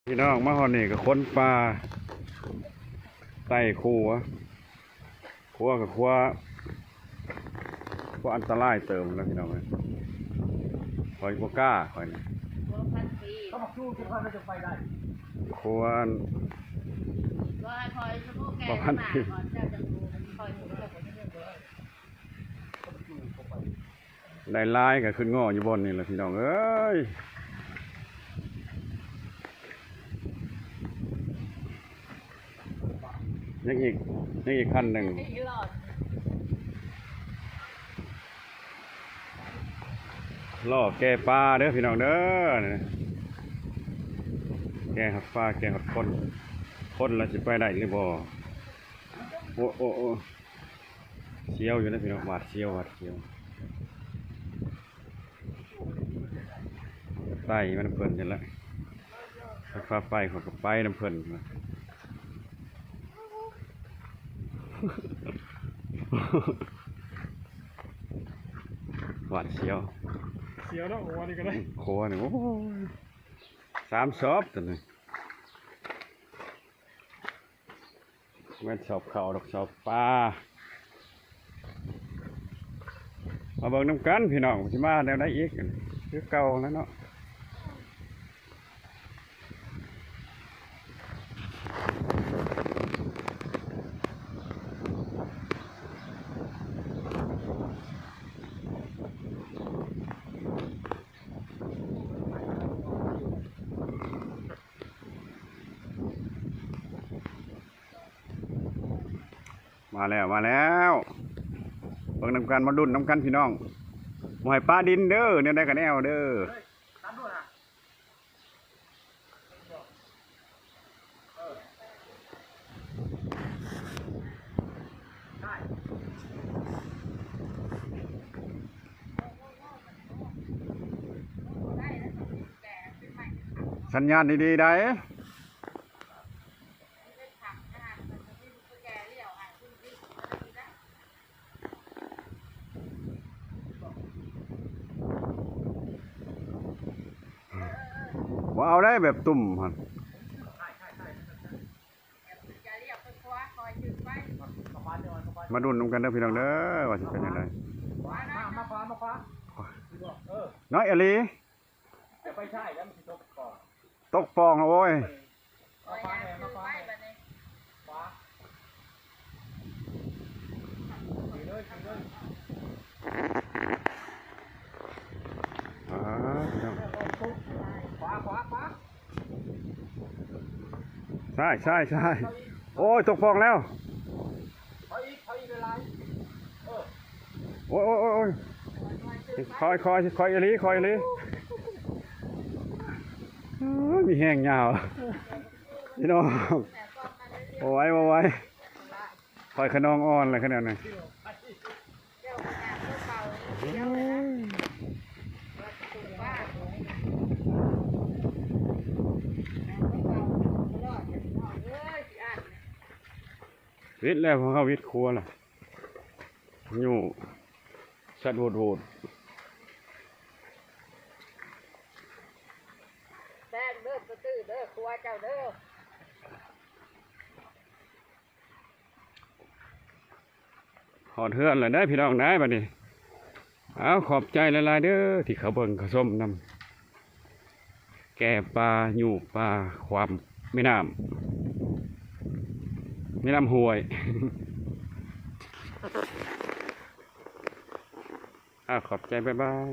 พี่น้องมาหอนี่กับค้นปลาไต่ขัวกับขัวอันตรายเติมแล้วพี่น้องเลยคอยบ่กล้าคอยนี่เขาบอกสู้ทุกคนเราจะไปได้ขัวประพันธ์ปีได้ลายก็ขึ้นงออยู่บนนี่แหละพี่น้องเอ้ยยังอีกขั้นหนึ่งล่อแก่ปลาเด้อพี่น้องเด้อแก่หัดปลาแก่หัดคนเราจะไปได้หรือบ่โอ้เชี่ยวอยู่นะพี่น้องหวาดเชี่ยวไต่มันเพลินจังละฟ้าไปเขาก็ไปน้ำเพลินหวาดเชี่ยวแล้วโอ้นี่ก็ได้โคนี่โอ้3 ชอบตัวนี้แม่นชอบข้าวดอกชอบปลามาเบิ่งน้ำกันพี่น้องสิมาแนวได้อีกคือเก่าแล้วเนาะมาแล้วเบิ่งน้ำกันมาดุนน้ำกันพี่น้องหอยปลาดินเด้อเนี่ยได้กันแนวเด้อสัญญาณดีๆได้ว่าเอาได้แบบตุ่มฮะมาดุนน้ำกันเด้อพี่น้องเด้อว่าสิเป็นยังไงมาฟ้าน้อยอลีจะไปใช่แล้วมันจะตกฟองโอ้ยมาฟ้าใช่โอ้ยตกฟองแล้วโอ้ยคอยอลีมีแห้งยาวพี่น้องโอ้ไว้คอยขนองอ่อนอะไรขนาดนั้นวิทย์แล้วพอเขาวิทย์ครัวล่ะอยู่สัตว์โหดแป้งเด้อตื้อเด้อครัวเจ้าเด้อหอดเฮือนเลยได้พี่น้องได้บัดนี้เอาขอบใจหลายๆเด้อที่เขาเบิ่งเขาส้มนำแก่ปลาอยู่ปลาความไม่น้ำห้วยขอบใจบ๊ายบาย